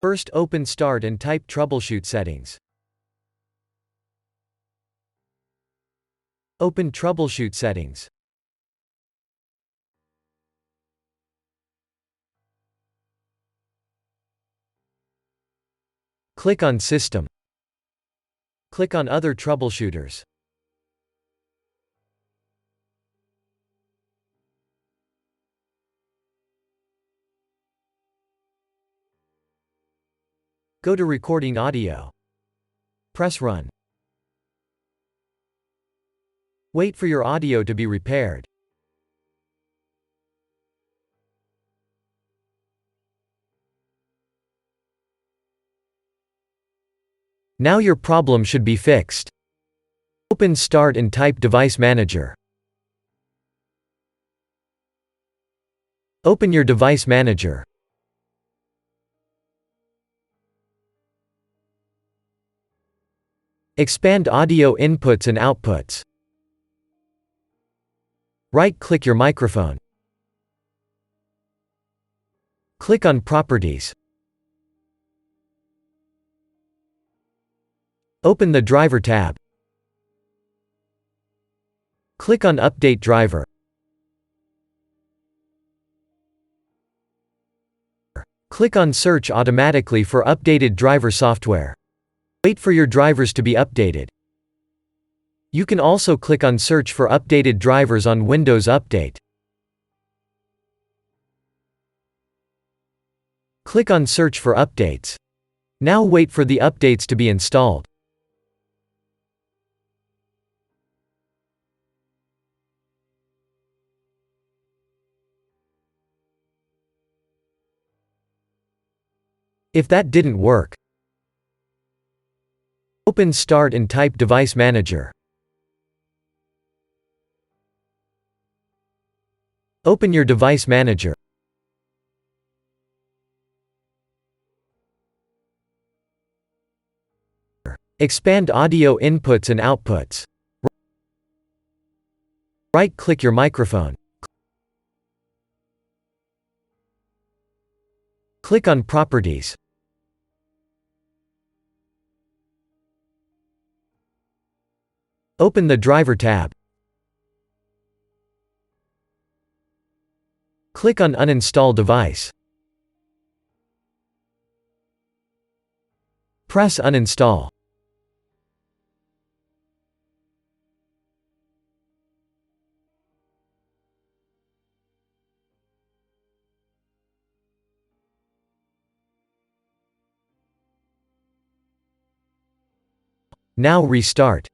First open Start and type Troubleshoot settings. Open Troubleshoot settings. Click on System. Click on Other Troubleshooters. Go to Recording Audio. Press Run. Wait for your audio to be repaired. Now your problem should be fixed. Open Start and type Device Manager. Open your Device Manager. Expand audio inputs and outputs. Right-click your microphone. Click on Properties. Open the Driver tab. Click on Update Driver. Click on Search automatically for updated driver software. Wait for your drivers to be updated. You can also click on Search for updated drivers on Windows Update. Click on Search for updates. Now wait for the updates to be installed. If that didn't work, open Start and type Device Manager. Open your Device Manager. Expand audio inputs and outputs. Right-click your microphone. Click on Properties. Open the Driver tab. Click on Uninstall Device. Press Uninstall. Now restart.